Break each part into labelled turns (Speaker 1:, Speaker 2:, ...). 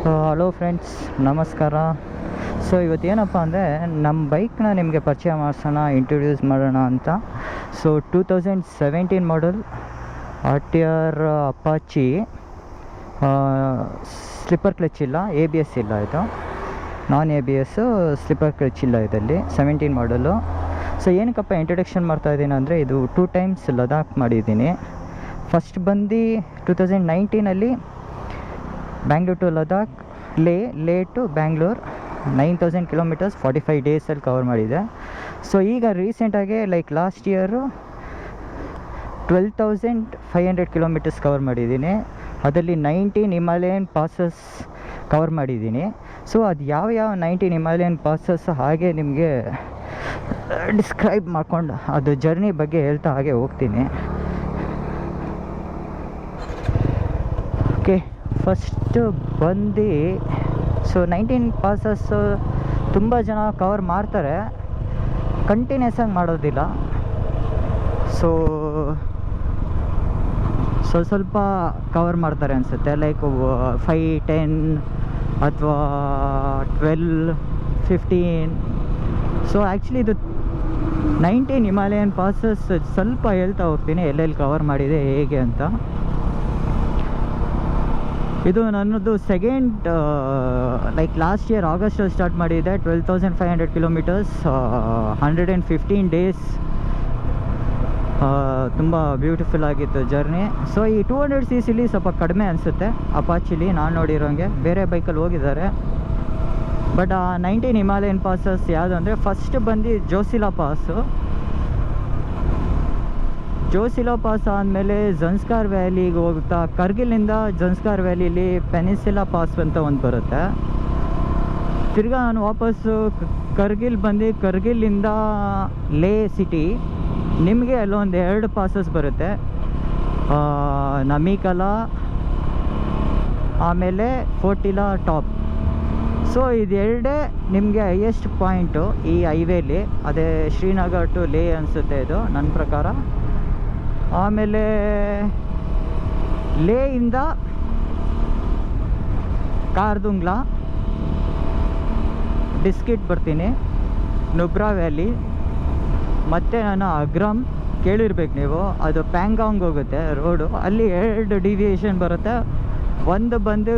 Speaker 1: Hello friends, ನಮಸ್ಕಾರ. So ಇವತ್ತೇನಪ್ಪ ಅಂದರೆ ನಮ್ಮ ಬೈಕ್ನ ನಿಮಗೆ ಪರಿಚಯ ಮಾಡಿಸೋಣ, ಇಂಟ್ರೊಡ್ಯೂಸ್ ಮಾಡೋಣ ಅಂತ. ಸೊ 2017 ಮಾಡಲ್ RTR ಅಪಾಚಿ. ಸ್ಲಿಪ್ಪರ್ ಕ್ಲಚ್ ಇಲ್ಲ, ABS ಇಲ್ಲ, ಇದು ನಾನ್ ABS ಸ್ಲಿಪ್ಪರ್ ಕ್ಲಚ್ ಇಲ್ಲ ಇದರಲ್ಲಿ. 17 ಮಾಡಲು. ಸೊ ಏನಕ್ಕಪ್ಪ ಇಂಟ್ರೊಡಕ್ಷನ್ ಮಾಡ್ತಾಯಿದ್ದೀನಿ ಅಂದರೆ, ಇದು 2 ಟೈಮ್ಸ್ ಲದಾಖ್ ಮಾಡಿದ್ದೀನಿ. ಫಸ್ಟ್ ಬಂದು 2019 ಬ್ಯಾಂಗ್ಳೂರ್ ಟು ಲದಾಖ್, ಲೇ ಟು ಬ್ಯಾಂಗ್ಳೂರ್ 9000 ಕಿಲೋಮೀಟರ್ಸ್ 45 ಡೇಸಲ್ಲಿ ಕವರ್ ಮಾಡಿದೆ. ಸೊ ಈಗ ರೀಸೆಂಟಾಗಿ ಲಾಸ್ಟ್ ಇಯರು 12,500 ಕಿಲೋಮೀಟರ್ಸ್ ಕವರ್ ಮಾಡಿದ್ದೀನಿ. ಅದರಲ್ಲಿ 19 ಹಿಮಾಲಯನ್ ಪಾಸಸ್ ಕವರ್ ಮಾಡಿದ್ದೀನಿ. ಸೊ ಅದು ಯಾವ 19 ಹಿಮಾಲಯನ್ ಪಾಸಸ್ ಹಾಗೆ ನಿಮಗೆ ಡಿಸ್ಕ್ರೈಬ್ ಮಾಡ್ಕೊಂಡು ಅದು ಜರ್ನಿ ಬಗ್ಗೆ ಹೇಳ್ತಾ ಹಾಗೆ ಹೋಗ್ತೀನಿ. ಓಕೆ, ಫಸ್ಟು ಬಂದು ಸೊ 19 ಪಾಸಸ್ಸು ತುಂಬ ಜನ ಕವರ್ ಮಾಡ್ತಾರೆ, ಕಂಟಿನ್ಯೂಸ್ ಆಗಿ ಮಾಡೋದಿಲ್ಲ. ಸೊ ಸ್ವಲ್ಪ ಕವರ್ ಮಾಡ್ತಾರೆ ಅನಿಸುತ್ತೆ, 5, 10 ಅಥವಾ 12, 15. ಸೊ ಆ್ಯಕ್ಚುಲಿ ಇದು 19 ಹಿಮಾಲಯನ್ ಪಾಸಸ್ ಸ್ವಲ್ಪ ಹೇಳ್ತಾ ಹೋಗ್ತೀನಿ, ಎಲ್ಲೆಲ್ಲಿ ಕವರ್ ಮಾಡಿದೆ ಹೇಗೆ ಅಂತ. ಇದು ನನ್ನದು ಸೆಕೆಂಡ್, ಲಾಸ್ಟ್ ಇಯರ್ ಆಗಸ್ಟಲ್ಲಿ ಸ್ಟಾರ್ಟ್ ಮಾಡಿದೆ. 12,500 ಕಿಲೋಮೀಟರ್ಸ್ 115 ಡೇಸ್. ತುಂಬ ಬ್ಯೂಟಿಫುಲ್ ಆಗಿತ್ತು ಜರ್ನಿ. ಸೊ ಈ 200cc ಸ್ವಲ್ಪ ಕಡಿಮೆ ಅನಿಸುತ್ತೆ ಅಪಾಚಿಲಿ, ನಾನು ನೋಡಿರೋಂಗೆ. ಬೇರೆ ಬೈಕಲ್ಲಿ ಹೋಗಿದ್ದಾರೆ. ಬಟ್ 19 ಹಿಮಾಲಯನ್ ಪಾಸಸ್ ಯಾವುದು ಅಂದರೆ, ಫಸ್ಟ್ ಬಂದು ಜೋಸಿಲಾ ಪಾಸು. ಜೋಸಿಲಾ ಪಾಸ್ ಆದಮೇಲೆ ಜನ್ಸ್ಕಾರ್ ವ್ಯಾಲಿಗೆ ಹೋಗ್ತಾ, ಕಾರ್ಗಿಲಿಂದ ಜನ್ಸ್ಕಾರ್ ವ್ಯಾಲಿಲಿ ಪೆನಿನ್ಸುಲಾ ಪಾಸ್ ಅಂತ ಒಂದು ಬರುತ್ತೆ. ತಿರ್ಗಾ ನಾನು ವಾಪಸ್ಸು ಕಾರ್ಗಿಲ್ ಬಂದು, ಕಾರ್ಗಿಲಿಂದ ಲೇ ಸಿಟಿ. ನಿಮಗೆ ಅಲ್ಲೊಂದು 2 ಪಾಸಸ್ ಬರುತ್ತೆ, ನಮಿಕಲಾ ಆಮೇಲೆ ಫೋರ್ಟಿಲಾ ಟಾಪ್. ಸೊ ಇದೆರಡೇ ನಿಮಗೆ ಹೈಯೆಸ್ಟ್ ಪಾಯಿಂಟು ಈ ಹೈವೇಲಿ. ಅದೇ ಶ್ರೀನಗರ್ ಟು ಲೇ ಅನಿಸುತ್ತೆ ಇದು ನನ್ನ ಪ್ರಕಾರ. ಆಮೇಲೆ ಲೇಯಿಂದ ಕಾರ್ದುಂಗ್ಲಾ, ಡಿಸ್ಕಿಟ್ ಬರ್ತೀನಿ, ನುಬ್ರಾ ವ್ಯಾಲಿ, ಮತ್ತು ನಾನು ಅಗ್ರಮ್ ಕೇಳಿರ್ಬೇಕು ನೀವು. ಅದು ಪ್ಯಾಂಗಾಂಗ್ ಹೋಗುತ್ತೆ ರೋಡು, ಅಲ್ಲಿ 2 ಡಿವಿಯೇಷನ್ ಬರುತ್ತೆ. ಒಂದು ಬಂದು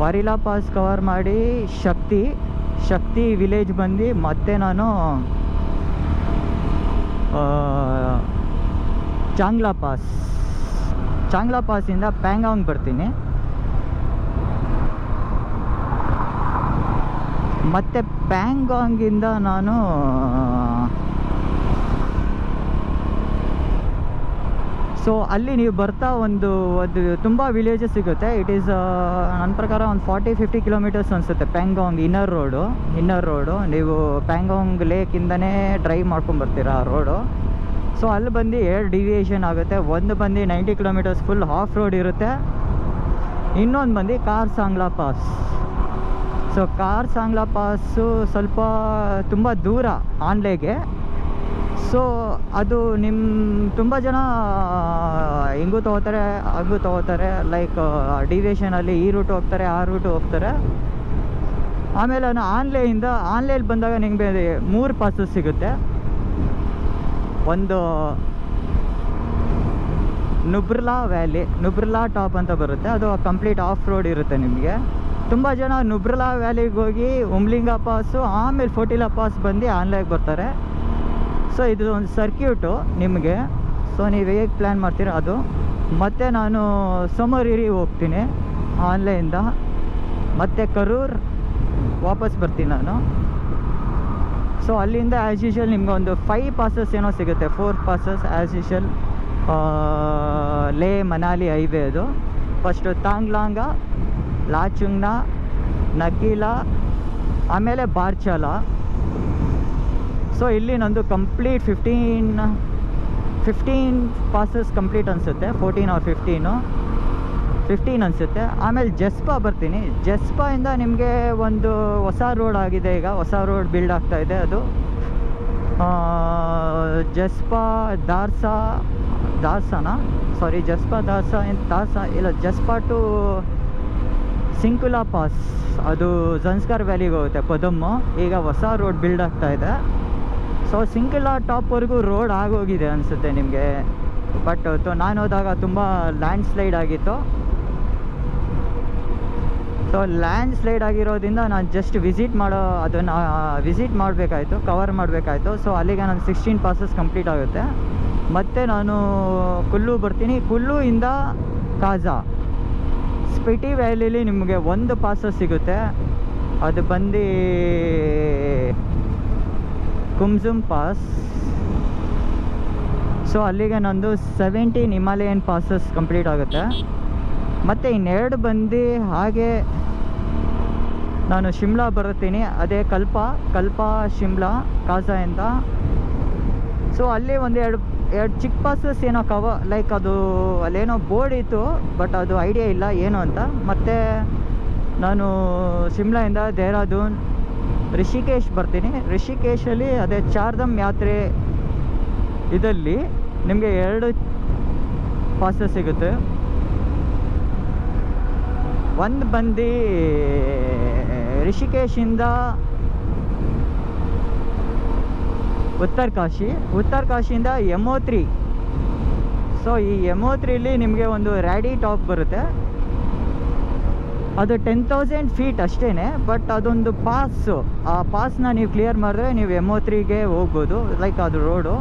Speaker 1: ವರಿಲಾ ಪಾಸ್ ಕವರ್ ಮಾಡಿ ಶಕ್ತಿ ವಿಲೇಜ್ ಬಂದು, ಮತ್ತೆ ನಾನು ಚಾಂಗ್ಲಾ ಪಾಸಿಂದ ಪ್ಯಾಂಗಾಂಗ್ ಬರ್ತೀನಿ. ಮತ್ತು ಪ್ಯಾಂಗಾಂಗಿಂದ ನಾನು ಸೊ ಅಲ್ಲಿ ನೀವು ಬರ್ತಾ ಒಂದು ತುಂಬ ವಿಲೇಜಸ್ ಸಿಗುತ್ತೆ. ಇಟ್ ಈಸ್ ನನ್ನ ಪ್ರಕಾರ ಒಂದು 40-50 ಕಿಲೋಮೀಟರ್ಸ್ ಅನಿಸುತ್ತೆ ಪ್ಯಾಂಗಾಂಗ್ ಇನ್ನರ್ ರೋಡು. ನೀವು ಪ್ಯಾಂಗಾಂಗ್ ಲೇಕಿಂದನೇ ಡ್ರೈವ್ ಮಾಡ್ಕೊಂಬರ್ತೀರಾ ಆ ರೋಡು. ಸೊ ಅಲ್ಲಿ ಬಂದು 2 ಡಿವಿಯೇಷನ್ ಆಗುತ್ತೆ. ಒಂದು ಬಂದು 90 ಕಿಲೋಮೀಟರ್ಸ್ ಫುಲ್ ಆಫ್ ರೋಡ್ ಇರುತ್ತೆ. ಇನ್ನೊಂದು ಬಂದು ಕಾರ್ಸಾಂಗ್ಲಾ ಪಾಸ್. ಸೊ ಕಾರ್ಸಾಂಗ್ಲಾ ಪಾಸು ಸ್ವಲ್ಪ ತುಂಬ ದೂರ ಆನ್ಲೇಗೆ. ಸೊ ಅದು ತುಂಬ ಜನ ಹಿಂಗೂ ತೊಗೋತಾರೆ, ಡಿವಿಯೇಷನಲ್ಲಿ ಈ ರೂಟ್ ಹೋಗ್ತಾರೆ, ಆ ರೂಟ್ ಹೋಗ್ತಾರೆ. ಆಮೇಲೆ ನಾನು ಆನ್ಲೈನಲ್ಲಿ ಬಂದಾಗ ನಿಮಗೆ 3 ಪಾಸಸ್ ಸಿಗುತ್ತೆ. ಒಂದು ನುಬ್ರಲಾ ಟಾಪ್ ಅಂತ ಬರುತ್ತೆ, ಅದು ಕಂಪ್ಲೀಟ್ ಆಫ್ ರೋಡ್ ಇರುತ್ತೆ ನಿಮಗೆ. ತುಂಬ ಜನ ನುಬ್ರಲಾ ವ್ಯಾಲಿಗೆ ಹೋಗಿ ಉಮ್ಲಿಂಗಾ ಪಾಸು, ಆಮೇಲೆ ಫೋರ್ಟಿಲಾ ಪಾಸ್ ಬಂದು ಆನ್ಲೈಗೆ ಬರ್ತಾರೆ. ಸೊ ಇದು ಒಂದು ಸರ್ಕ್ಯೂಟು ನಿಮಗೆ. ಸೊ ನೀವು ಹೇಗೆ ಪ್ಲ್ಯಾನ್ ಮಾಡ್ತೀರ ಅದು. ಮತ್ತು ನಾನು ಸಮರೀರಿ ಹೋಗ್ತೀನಿ ಆನ್ಲೈನಿಂದ, ಮತ್ತು ಕರೂರ್ ವಾಪಸ್ ಬರ್ತೀನಿ ನಾನು. ಸೊ ಅಲ್ಲಿಂದ ಆ್ಯಸ್ ಯೂಶ್ವಲ್ ನಿಮ್ಗೆ ಒಂದು 5 ಪಾಸಸ್ ಏನೋ ಸಿಗುತ್ತೆ, 4 ಪಾಸಸ್ ಆ್ಯಸ್ ಯೂಶ್ವಲ್. ಲೇ ಮನಾಲಿ ಹೈವೇ ಅದು. ಫಸ್ಟು ತಾಂಗ್ಲಾಂಗ, ಲಾಚುಂಗ್ನಾ, ನಕೀಲಾ, ಆಮೇಲೆ ಬಾರ್ಚಾಲ. ಸೊ ಇಲ್ಲಿ ನಂದು ಕಂಪ್ಲೀಟ್ 15 ಪಾಸಸ್ ಕಂಪ್ಲೀಟ್ ಅನಿಸುತ್ತೆ, 14 or 15 ಅನಿಸುತ್ತೆ. ಆಮೇಲೆ ಜಸ್ಪಾ ಬರ್ತೀನಿ. ಜಸ್ಪಾಯಿಂದ ನಿಮಗೆ ಒಂದು ಹೊಸ ರೋಡ್ ಆಗಿದೆ, ಈಗ ಹೊಸ ರೋಡ್ ಬಿಲ್ಡ್ ಆಗ್ತಾಯಿದೆ. ಅದು ಜಸ್ಪಾ ದಾರ್ಸಾನ ಸಾರಿ ಜಸ್ಪಾ ದಾಸ ಇಲ್ಲ, ಜಸ್ಪಾ ಟು ಸಿಂಕುಲಾ ಪಾಸ್, ಅದು ಜನ್ಸ್ಕರ್ ವ್ಯಾಲಿಗೆ ಹೋಗುತ್ತೆ ಪದಮ್ಮು. ಈಗ ಹೊಸ ರೋಡ್ ಬಿಲ್ಡ್ ಆಗ್ತಾ ಇದೆ. ಸೊ ಸಿಂಕುಲಾ ಟಾಪ್ವರೆಗೂ ರೋಡ್ ಆಗೋಗಿದೆ ಅನಿಸುತ್ತೆ ನಿಮಗೆ. ಬಟ್ ನಾನು ಹೋದಾಗ ತುಂಬ ಲ್ಯಾಂಡ್ ಸ್ಲೈಡ್ ಆಗಿತ್ತು. ಸೊ ಲ್ಯಾಂಡ್ ಸ್ಲೈಡ್ ಆಗಿರೋದ್ರಿಂದ ನಾನು ಜಸ್ಟ್ ಅದನ್ನು ವಿಸಿಟ್ ಮಾಡಬೇಕಾಯ್ತು, ಕವರ್ ಮಾಡಬೇಕಾಯ್ತು. ಸೊ ಅಲ್ಲಿಗೆ ನಾನು 16 ಪಾಸಸ್ ಕಂಪ್ಲೀಟ್ ಆಗುತ್ತೆ. ಮತ್ತು ನಾನು ಕುಲ್ಲು ಬರ್ತೀನಿ. ಕುಲ್ಲುಯಿಂದ ಕಾಜಾ ಸ್ಪಿಟಿ ವ್ಯಾಲಿಲಿ ನಿಮಗೆ ಒಂದು ಪಾಸಸ್ ಸಿಗುತ್ತೆ. ಅದು ಬಂದು ಕುಮ್ಜುಮ್ ಪಾಸ್. ಸೊ ಅಲ್ಲಿಗೆ ನಂದು 17 ಹಿಮಾಲಯನ್ ಪಾಸಸ್ ಕಂಪ್ಲೀಟ್ ಆಗುತ್ತೆ. ಮತ್ತು ಇನ್ನೆರಡು ಬಂದು ಹಾಗೆ ನಾನು ಶಿಮ್ಲಾ ಬರುತ್ತೀನಿ. ಅದೇ ಕಲ್ಪ ಶಿಮ್ಲಾ ಕಾಜಾಯಿಂದ. ಸೊ ಅಲ್ಲಿ ಒಂದು ಎರಡು ಚಿಕ್ಕ ಪಾಸಸ್ ಏನೋ ಲೈಕ್ ಅದು ಅಲ್ಲೇನೋ ಬೋರ್ಡ್ ಇತ್ತು, ಬಟ್ ಅದು ಐಡಿಯಾ ಇಲ್ಲ ಏನು ಅಂತ. ಮತ್ತು ನಾನು ಶಿಮ್ಲಾಯಿಂದ ದೇಹರಾದೂನ್ ರಿಷಿಕೇಶ್ ಬರ್ತೀನಿ. ರಿಷಿಕೇಶಲ್ಲಿ ಅದೇ ಚಾರ್ಧಾಮ್ ಯಾತ್ರೆ ಇದರಲ್ಲಿ ನಿಮಗೆ 2 ಪಾಸಸ್ ಸಿಗುತ್ತೆ. ಒಂದು ಬಂದು ರಿಷಿಕೇಶಿಂದ ಉತ್ತರ ಕಾಶಿಯಿಂದ ಯಮೋತ್ರಿ. ಸೊ ಈ ಯಮೋತ್ರಿಲಿ ನಿಮಗೆ ಒಂದು ರ್ಯಾಡಿ ಟಾಪ್ ಬರುತ್ತೆ. ಅದು 10,000 ಫೀಟ್ ಅಷ್ಟೇ, ಬಟ್ ಅದೊಂದು ಪಾಸು. ಆ ಪಾಸ್ನ ನೀವು ಕ್ಲಿಯರ್ ಮಾಡಿದ್ರೆ ನೀವು ಯಮೋತ್ರಿಗೆ ಹೋಗ್ಬೋದು, ಲೈಕ್ ಅದು ರೋಡು.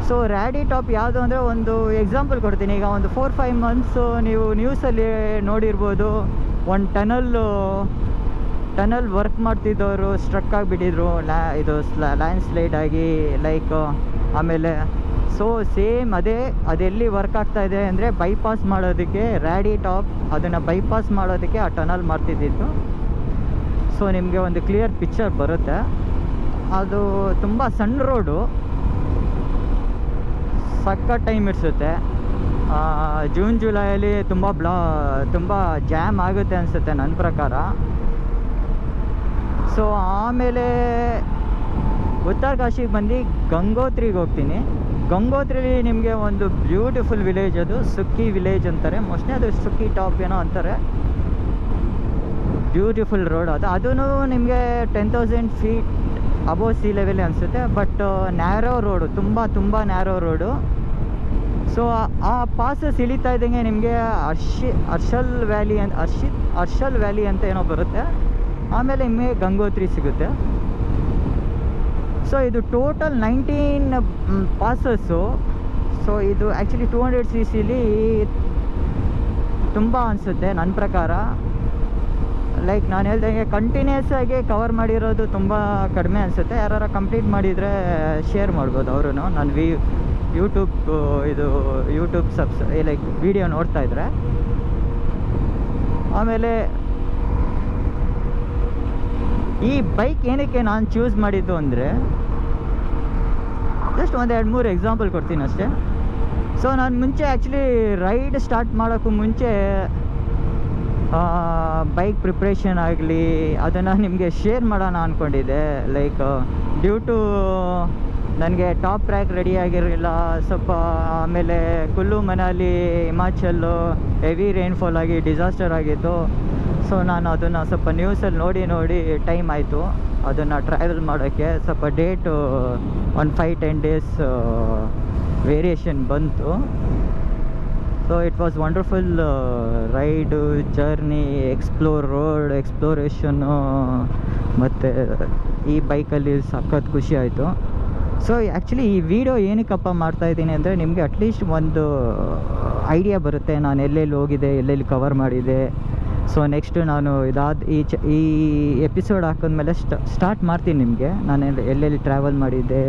Speaker 1: ಸೊ ರ್ಯಾಡಿ ಟಾಪ್ ಯಾವುದು ಅಂದರೆ, ಒಂದು ಎಕ್ಸಾಂಪಲ್ ಕೊಡ್ತೀನಿ. ಈಗ ಒಂದು 4-5 ಮಂತ್ಸು ನೀವು ನ್ಯೂಸಲ್ಲಿ ನೋಡಿರ್ಬೋದು, ಒಂದು ಟನಲ್ ವರ್ಕ್ ಮಾಡ್ತಿದ್ದವರು ಸ್ಟ್ರಕ್ ಆಗಿಬಿಟ್ಟಿದ್ರು, ಇದು ಲ್ಯಾಂಡ್ ಸ್ಲೈಡ್ ಆಗಿ ಲೈಕ್. ಆಮೇಲೆ ಸೊ ಸೇಮ್ ಅದೆಲ್ಲಿ ವರ್ಕ್ ಆಗ್ತಾ ಇದೆ ಅಂದರೆ ಬೈಪಾಸ್ ಮಾಡೋದಕ್ಕೆ, ರ್ಯಾಡಿ ಟಾಪ್ ಅದನ್ನು ಬೈಪಾಸ್ ಮಾಡೋದಕ್ಕೆ ಆ ಟನಲ್ ಮಾಡ್ತಿದ್ದಿತ್ತು. ಸೊ ನಿಮಗೆ ಒಂದು ಕ್ಲಿಯರ್ ಪಿಕ್ಚರ್ ಬರುತ್ತೆ. ಅದು ತುಂಬ ಸಣ್ಣ ರೋಡು, ಸಖತ್ ಟೈಮ್ ಇಡಿಸುತ್ತೆ. ಜೂನ್ ಜುಲೈಯಲ್ಲಿ ತುಂಬ ಜಾಮ್ ಆಗುತ್ತೆ ಅನಿಸುತ್ತೆ ನನ್ನ ಪ್ರಕಾರ. ಸೊ ಆಮೇಲೆ ಉತ್ತರ ಕಾಶಿಗೆ ಬಂದು ಗಂಗೋತ್ರಿಗೆ ಹೋಗ್ತೀನಿ. ಗಂಗೋತ್ರಿಲಿ ನಿಮಗೆ ಒಂದು ಬ್ಯೂಟಿಫುಲ್ ವಿಲೇಜ್, ಅದು ಸುಕ್ಕಿ ವಿಲೇಜ್ ಅಂತಾರೆ ಮೋಸ್ಟ್ಲಿ, ಅದು ಸುಕ್ಕಿ ಟಾಪ್ ಏನೋ ಅಂತಾರೆ. ಬ್ಯೂಟಿಫುಲ್ ರೋಡ್ ಅದೂ ನಿಮಗೆ 10,000 ಫೀಟ್ ಅಬೋವ್ ಸಿ ಲೆವೆಲ್ ಅನಿಸುತ್ತೆ. ಬಟ್ ನ್ಯಾರೋ ರೋಡು, ತುಂಬ ನ್ಯಾರೋ ರೋಡು. ಸೊ ಆ ಪಾಸಸ್ ಇಳಿತಾ ಇದ್ದಂಗೆ ನಿಮಗೆ ಅರ್ಷಲ್ ವ್ಯಾಲಿ ಅಂತ ಏನೋ ಬರುತ್ತೆ. ಆಮೇಲೆ ನಿಮಗೆ ಗಂಗೋತ್ರಿ ಸಿಗುತ್ತೆ. ಸೊ ಇದು ಟೋಟಲ್ 19 ಪಾಸಸ್ಸು. ಸೊ ಇದು ಆ್ಯಕ್ಚುಲಿ 200 cc ತುಂಬ ಅನಿಸುತ್ತೆ ನನ್ನ ಪ್ರಕಾರ. ಲೈಕ್ ನಾನು ಹೇಳ್ದಂಗೆ ಕಂಟಿನ್ಯೂಸ್ ಆಗಿ ಕವರ್ ಮಾಡಿರೋದು ತುಂಬ ಕಡಿಮೆ ಅನಿಸುತ್ತೆ. ಯಾರು ಕಂಪ್ಲೀಟ್ ಮಾಡಿದರೆ ಶೇರ್ ಮಾಡ್ಬೋದು ಅವರು. ನಾನು ಯೂಟ್ಯೂಬ್ ಲೈಕ್ ವಿಡಿಯೋ ನೋಡ್ತಾ ಇದ್ರೆ. ಆಮೇಲೆ ಈ ಬೈಕ್ ಏನಕ್ಕೆ ನಾನು ಚೂಸ್ ಮಾಡಿದ್ದು ಅಂದರೆ, ಜಸ್ಟ್ 1-2-3 ಎಕ್ಸಾಂಪಲ್ ಕೊಡ್ತೀನಿ ಅಷ್ಟೇ. ಸೊ ನಾನು ಮುಂಚೆ ಆ್ಯಕ್ಚುಲಿ ರೈಡ್ ಸ್ಟಾರ್ಟ್ ಮಾಡೋಕ್ಕೂ ಮುಂಚೆ ಬೈಕ್ ಪ್ರಿಪ್ರೇಷನ್ ಆಗಲಿ ಅದನ್ನು ನಿಮಗೆ ಶೇರ್ ಮಾಡೋಣ ಅಂದ್ಕೊಂಡಿದ್ದೆ. ಲೈಕ್ ಡ್ಯೂ ಟು ನನಗೆ ಟಾಪ್ ಟ್ರ್ಯಾಕ್ ರೆಡಿ ಆಗಿರಲಿಲ್ಲ ಸ್ವಲ್ಪ. ಆಮೇಲೆ ಕುಲ್ಲು ಮನಾಲಿ ಹಿಮಾಚಲ್ಲು ಹೆವಿ ರೈನ್ಫಾಲ್ ಆಗಿ ಡಿಸಾಸ್ಟರ್ ಆಗಿತ್ತು. ಸೊ ನಾನು ಅದನ್ನು ಸ್ವಲ್ಪ ನ್ಯೂಸಲ್ಲಿ ನೋಡಿ ಟೈಮ್ ಆಯಿತು ಅದನ್ನು ಟ್ರಾವೆಲ್ ಮಾಡೋಕ್ಕೆ. ಸ್ವಲ್ಪ ಡೇಟು 5-10 ಡೇಸ್ ವೇರಿಯೇಷನ್ ಬಂತು. So it was wonderful ride, journey, ಎಕ್ಸ್ಪ್ಲೋರೇಷನ್ನು. ಮತ್ತು ಈ ಬೈಕಲ್ಲಿ ಸಖತ್ ಖುಷಿ ಆಯಿತು. ಸೊ ಆ್ಯಕ್ಚುಲಿ ಈ ವಿಡಿಯೋ ಏನಕ್ಕಪ್ಪ ಮಾಡ್ತಾಯಿದ್ದೀನಿ ಅಂದರೆ, ನಿಮಗೆ ಅಟ್ಲೀಸ್ಟ್ ಒಂದು ಐಡಿಯಾ ಬರುತ್ತೆ ನಾನು ಎಲ್ಲೆಲ್ಲಿ ಹೋಗಿದೆ, ಎಲ್ಲೆಲ್ಲಿ ಕವರ್ ಮಾಡಿದೆ. ಸೊ ನೆಕ್ಸ್ಟು ನಾನು ಈ ಎಪಿಸೋಡ್ ಹಾಕಿದ್ಮೇಲೆ ಸ್ಟಾರ್ಟ್ ಮಾಡ್ತೀನಿ ನಿಮಗೆ ನಾನು ಎಲ್ಲೆಲ್ಲಿ ಟ್ರಾವೆಲ್ ಮಾಡಿದ್ದೆ,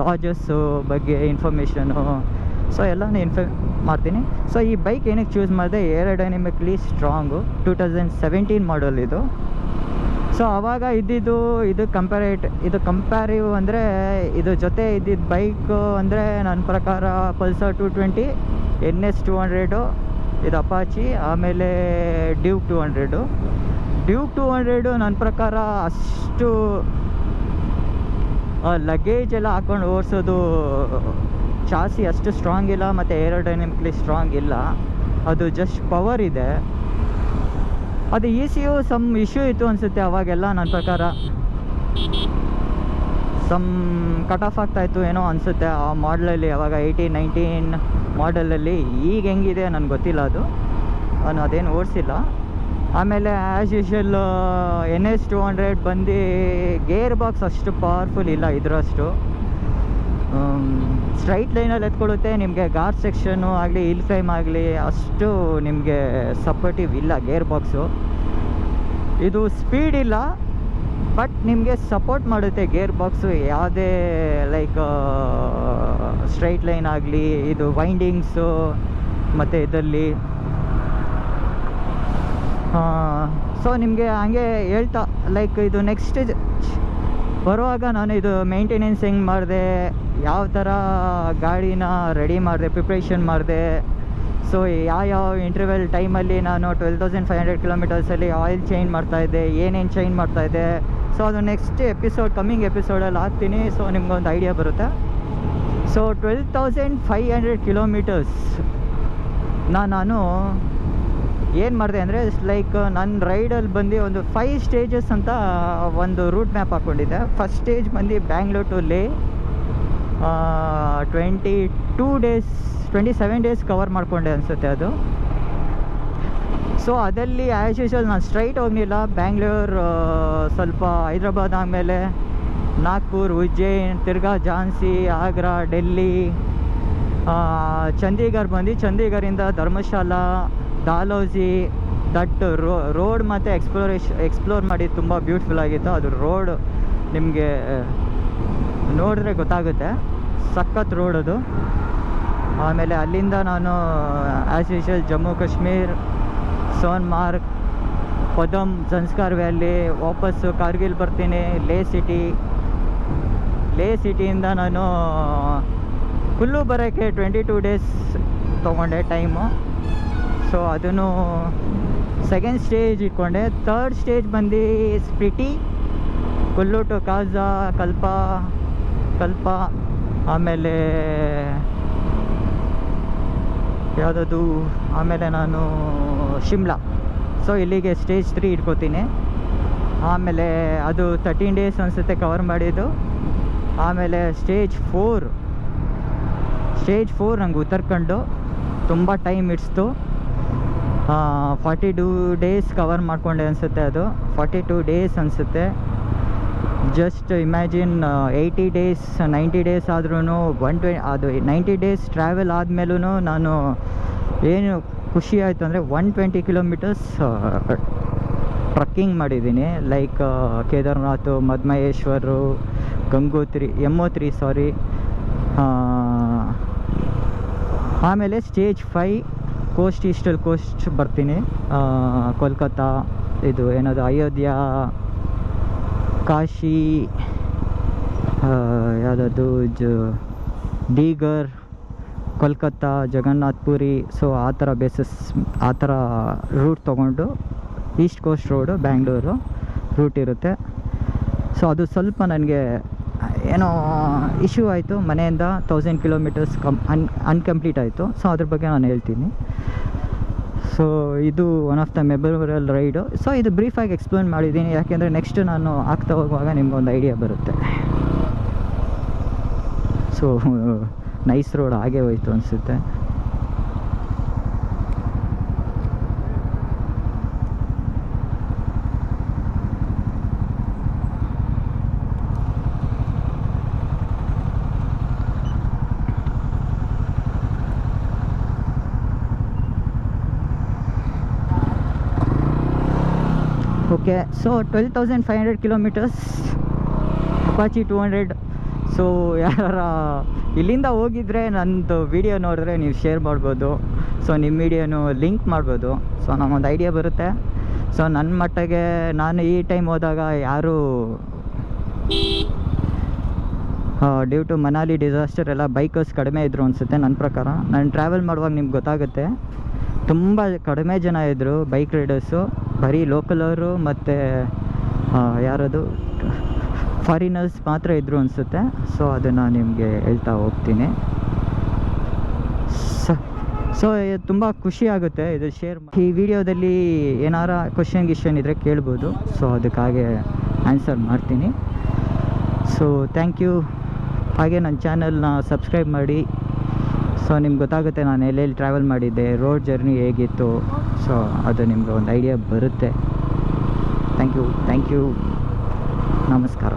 Speaker 1: ಲಾಜಸ್ಸು ಬಗ್ಗೆ ಇನ್ಫಾರ್ಮೇಷನು. ಸೊ ಎಲ್ಲನೂ ಮಾಡ್ತೀನಿ. ಸೊ ಈ ಬೈಕ್ ಏನಕ್ಕೆ ಚೂಸ್ ಮಾಡಿದೆ, ಏರೋಡೈನಮಿಕ್ಲಿ ಸ್ಟ್ರಾಂಗು, 2017 ಮಾಡಲ್ ಇದು. ಸೊ ಆವಾಗ ಇದು ಕಂಪ್ಯಾರಿವ್ ಅಂದರೆ ಇದು ಜೊತೆ ಇದ್ದಿದ್ದು ಬೈಕು ಅಂದರೆ ನನ್ನ ಪ್ರಕಾರ ಪಲ್ಸರ್ 220, NS 200, ಇದು ಅಪಾಚಿ, ಆಮೇಲೆ ಡ್ಯೂಕ್ 200 ನನ್ನ ಪ್ರಕಾರ ಅಷ್ಟು ಲಗೇಜ್ ಎಲ್ಲ ಹಾಕ್ಕೊಂಡು ಓಡಿಸೋದು ಚಾಸಿ ಅಷ್ಟು ಸ್ಟ್ರಾಂಗ್ ಇಲ್ಲ ಮತ್ತು ಏರೋಡೈನಮಿಕ್ಲಿ ಸ್ಟ್ರಾಂಗ್ ಇಲ್ಲ, ಅದು ಜಸ್ಟ್ ಪವರ್ ಇದೆ. ಅದು ECU ಸಮ್ ಇಶ್ಯೂ ಇತ್ತು ಅನಿಸುತ್ತೆ ಅವಾಗೆಲ್ಲ, ನನ್ನ ಪ್ರಕಾರ ಸಮ್ ಕಟ್ ಆಫ್ ಆಗ್ತಾಯಿತ್ತು ಏನೋ ಅನಿಸುತ್ತೆ ಆ ಮಾಡಲಲ್ಲಿ, ಅವಾಗ 18-19 ಮಾಡಲಲ್ಲಿ. ಈಗ ಹೆಂಗಿದೆ ನನಗೆ ಗೊತ್ತಿಲ್ಲ, ಅದು ನಾನು ಅದೇನು ಓಡಿಸಿಲ್ಲ. ಆಮೇಲೆ ಆ್ಯಸ್ ಯೂಶುವಲ್ NS 200 ಬಂದು ಗೇರ್ ಬಾಕ್ಸ್ ಅಷ್ಟು ಪವರ್ಫುಲ್ ಇಲ್ಲ ಇದರಷ್ಟು. ಸ್ಟ್ರೈಟ್ ಲೈನಲ್ಲಿ ಎತ್ಕೊಳ್ಳುತ್ತೆ, ನಿಮಗೆ ಗಾರ್ಡ್ ಸೆಕ್ಷನ್ನು ಆಗಲಿ ಹಿಲ್ ಕ್ಲೈಮ್ ಆಗಲಿ ಅಷ್ಟು ನಿಮಗೆ ಸಪೋರ್ಟಿವ್ ಇಲ್ಲ ಗೇರ್ ಬಾಕ್ಸು. ಇದು ಸ್ಪೀಡ್ ಇಲ್ಲ, ಬಟ್ ನಿಮಗೆ ಸಪೋರ್ಟ್ ಮಾಡುತ್ತೆ ಗೇರ್ ಬಾಕ್ಸು. ಯಾವುದೇ ಲೈಕ್ ಸ್ಟ್ರೈಟ್ ಲೈನ್ ಆಗಲಿ, ಇದು ವೈಂಡಿಂಗ್ಸು ಮತ್ತು ಇದರಲ್ಲಿ. ಸೊ ನಿಮಗೆ ಹಂಗೆ ಹೇಳ್ತಾ ಲೈಕ್ ಇದು ನೆಕ್ಸ್ಟ್ ಬರುವಾಗ ನಾನು ಇದು ಮೇಂಟೆನೆನ್ಸ್ ಹೆಂಗೆ ಮಾಡಿದೆ, ಯಾವ ಥರ ಗಾಡಿನ ರೆಡಿ ಮಾಡಿದೆ, ಪ್ರಿಪ್ರೇಷನ್ ಮಾಡಿದೆ. ಸೊ ಯಾವ ಇಂಟರ್ವೆಲ್ ಟೈಮಲ್ಲಿ ನಾನು 12,500 ಕಿಲೋಮೀಟರ್ಸಲ್ಲಿ ಆಯಿಲ್ ಚೇಂಜ್ ಮಾಡ್ತಾಯಿದ್ದೆ, ಏನೇನು ಚೇಂಜ್ ಮಾಡ್ತಾಯಿದ್ದೆ. ಸೊ ಅದು ನೆಕ್ಸ್ಟ್ ಎಪಿಸೋಡ್, ಕಮ್ಮಿಂಗ್ ಎಪಿಸೋಡಲ್ಲಿ ಹಾಕ್ತೀನಿ. ಸೊ ನಿಮ್ಗೊಂದು ಐಡಿಯಾ ಬರುತ್ತೆ. ಸೊ 12,500 ಕಿಲೋಮೀಟರ್ಸ್ ನಾನು ಏನು ಮಾಡಿದೆ ಅಂದರೆ ಲೈಕ್ ನನ್ನ ರೈಡಲ್ಲಿ ಬಂದು ಒಂದು 5 ಸ್ಟೇಜಸ್ ಅಂತ ಒಂದು ರೂಟ್ ಮ್ಯಾಪ್ ಹಾಕ್ಕೊಂಡಿದ್ದೆ. ಫಸ್ಟ್ ಸ್ಟೇಜ್ ಬಂದು ಬ್ಯಾಂಗ್ಳೂರ್ ಟು ಲೇ 27 ಡೇಸ್ ಕವರ್ ಮಾಡಿಕೊಂಡೆ ಅನಿಸುತ್ತೆ ಅದು. ಸೊ ಅದಲ್ಲಿ ಆ್ಯಸ್ ಯೂಶುವಲ್ ನಾನು ಸ್ಟ್ರೈಟ್ ಹೋಗಲಿಲ್ಲ. ಬ್ಯಾಂಗ್ಳೂರು, ಸ್ವಲ್ಪ ಹೈದ್ರಾಬಾದ್, ಆದಮೇಲೆ ನಾಗ್ಪುರ್, ಉಜ್ಜೈನ್, ತಿರ್ಗಾ ಝಾನ್ಸಿ, ಆಗ್ರಾ, ಡೆಲ್ಲಿ, ಚಂಡೀಗಢ ಬಂದು ಚಂಡೀಗಢದಿಂದ ಧರ್ಮಶಾಲ, ಡಾಲೌಸಿ. ದಟ್ ರೋಡ್ ಮತ್ತು ಎಕ್ಸ್ಪ್ಲೋರ್ ಮಾಡಿ ತುಂಬ ಬ್ಯೂಟಿಫುಲ್ ಆಗಿತ್ತು. ಅದು ರೋಡ್ ನಿಮಗೆ ನೋಡಿದ್ರೆ ಗೊತ್ತಾಗುತ್ತೆ, ಸಖತ್ ರೋಡ್ ಅದು. ಆಮೇಲೆ ಅಲ್ಲಿಂದ ನಾನು as usual Jammu Kashmir, Sonamarg, Padum, Zanskar valley, ವಾಪಸ್ಸು ಕಾರ್ಗಿಲ್ ಬರ್ತೀನಿ. ಲೇ ಸಿಟಿಯಿಂದ ನಾನು ಕುಲ್ಲು ಬರೋಕ್ಕೆ 22 ಡೇಸ್ ತೊಗೊಂಡೆ ಟೈಮು. ಸೊ ಅದನ್ನು ಸೆಕೆಂಡ್ ಸ್ಟೇಜ್ ಇಟ್ಕೊಂಡೆ. ಥರ್ಡ್ ಸ್ಟೇಜ್ ಬಂದು ಸ್ಪಿಟಿ, ಕುಲ್ಲು ಟು ಕಾಜಾ, ಕಲ್ಪ, ಆಮೇಲೆ ಯಾವುದದು, ಆಮೇಲೆ ನಾನು ಶಿಮ್ಲಾ. ಸೊ ಇಲ್ಲಿಗೆ ಸ್ಟೇಜ್ 3 ಇಟ್ಕೋತೀನಿ. ಆಮೇಲೆ ಅದು 13 ಡೇಸ್ ಅನಿಸುತ್ತೆ ಕವರ್ ಮಾಡಿದ್ದು. ಆಮೇಲೆ ಸ್ಟೇಜ್ 4 ನಂಗೆ ಉತ್ತರಾಖಂಡು ತುಂಬ ಟೈಮ್ ಇಡ್ಸ್ತು. 42 ಡೇಸ್ ಕವರ್ ಮಾಡಿಕೊಂಡೆ ಅನಿಸುತ್ತೆ. ಅದು 42 ಡೇಸ್ ಅನಿಸುತ್ತೆ. ಜಸ್ಟ್ ಇಮ್ಯಾಜಿನ್ 80 ಡೇಸ್ 90 ಡೇಸ್ ಆದ್ರೂ 120, ಅದು 90 ಡೇಸ್ ಟ್ರಾವೆಲ್ ಆದಮೇಲೂ ನಾನು ಏನು ಖುಷಿ ಆಯಿತು ಅಂದರೆ 120 ಕಿಲೋಮೀಟರ್ಸ್ ಟ್ರಕ್ಕಿಂಗ್ ಮಾಡಿದ್ದೀನಿ. ಲೈಕ್ ಕೇದಾರ್ನಾಥ್, ಮದ್ಮಹೇಶ್ವರು, ಗಂಗೋತ್ರಿ, ಯಮೋತ್ರಿ ಸಾರಿ. ಆಮೇಲೆ ಸ್ಟೇಜ್ 5 ಈಸ್ಟಲ್ ಕೋಸ್ಟ್ ಬರ್ತೀನಿ. ಕೋಲ್ಕತ್ತಾ, ಇದು ಏನದು ಅಯೋಧ್ಯ, ಕಾಶಿ, ಯಾವುದದು ಡೀಗರ್, ಕೋಲ್ಕತ್ತಾ, ಜಗನ್ನಾಥ್ ಪುರಿ. ಸೊ ಆ ಥರ ಆ ಥರ ರೂಟ್ ತೊಗೊಂಡು east coast road Bangalore route ಇರುತ್ತೆ. ಸೊ ಅದು ಸ್ವಲ್ಪ ನನಗೆ ಏನೋ ಇಶ್ಯೂ ಆಯಿತು, ಮನೆಯಿಂದ 1000 ಕಿಲೋಮೀಟರ್ಸ್ ಅನ್ಕಂಪ್ಲೀಟ್ ಆಯಿತು. ಸೊ ಅದ್ರ ಬಗ್ಗೆ ನಾನು ಹೇಳ್ತೀನಿ. ಸೊ ಇದು one of the memorable raid. So ಇದು ಬ್ರೀಫಾಗಿ ಎಕ್ಸ್ಪ್ಲೇನ್ ಮಾಡಿದ್ದೀನಿ, ಯಾಕೆಂದರೆ ನೆಕ್ಸ್ಟ್ ನಾನು ಆಗ್ತಾ ಹೋಗುವಾಗ ನಿಮ್ಗೊಂದು ಐಡಿಯಾ ಬರುತ್ತೆ. ಸೊ ನೈಸ್ ರೋಡ್ ಹಾಗೆ ಹೋಯ್ತು ಅನಿಸುತ್ತೆ. Okay, so 12,500 kilometres Apache 200. So ಯಾರ ಇಲ್ಲಿಂದ ಹೋಗಿದ್ರೆ ನನ್ನದು ವಿಡಿಯೋ ನೋಡಿದ್ರೆ ನೀವು ಶೇರ್ ಮಾಡ್ಬೋದು. ಸೊ ನಿಮ್ಮ ವಿಡಿಯೋನು ಲಿಂಕ್ ಮಾಡ್ಬೋದು. ಸೊ ನಮಗೊಂದು ಐಡಿಯಾ ಬರುತ್ತೆ. ಸೊ ನನ್ನ ಮಟ್ಟಿಗೆ ನಾನು ಈ ಟೈಮ್ ಹೋದಾಗ ಯಾರೂ ಡ್ಯೂ ಟು ಮನಾಲಿ ಡಿಸಾಸ್ಟರ್ ಎಲ್ಲ ಬೈಕರ್ಸ್ ಕಡಿಮೆ ಇದ್ದರು ಅನಿಸುತ್ತೆ ನನ್ನ ಪ್ರಕಾರ. ನಾನು ಟ್ರಾವೆಲ್ ಮಾಡುವಾಗ ನಿಮ್ಗೆ ಗೊತ್ತಾಗುತ್ತೆ, ತುಂಬ ಕಡಿಮೆ ಜನ ಇದ್ದರು ಬೈಕ್ ರೈಡರ್ಸು. ಬರೀ ಲೋಕಲವರು ಮತ್ತು ಯಾರದು ಫಾರಿನರ್ಸ್ ಮಾತ್ರ ಇದ್ದರು ಅನಿಸುತ್ತೆ. ಸೊ ಅದನ್ನು ನಿಮಗೆ ಹೇಳ್ತಾ ಹೋಗ್ತೀನಿ. ಸೊ ತುಂಬ ಖುಷಿ ಆಗುತ್ತೆ ಇದು ಶೇರ್ ಈ ವಿಡಿಯೋದಲ್ಲಿ ಏನಾರ ಕ್ವಶನ್ ಇದ್ದರೆ ಕೇಳ್ಬೋದು. ಸೊ ಅದಕ್ಕಾಗೆ ಆನ್ಸರ್ ಮಾಡ್ತೀನಿ. So thank you. ಹಾಗೆ ನನ್ನ ಚಾನಲ್ನ ಸಬ್ಸ್ಕ್ರೈಬ್ ಮಾಡಿ. ಸೊ ನಿಮ್ಗೆ ಗೊತ್ತಾಗುತ್ತೆ ನಾನು ಎಲ್ಲೆಲ್ಲಿ ಟ್ರಾವೆಲ್ ಮಾಡಿದ್ದೆ, ರೋಡ್ ಜರ್ನಿ ಹೇಗಿತ್ತು. ಸೊ ಅದು ನಿಮ್ಗೆ ಒಂದು ಐಡಿಯಾ ಬರುತ್ತೆ. Thank you. ನಮಸ್ಕಾರ.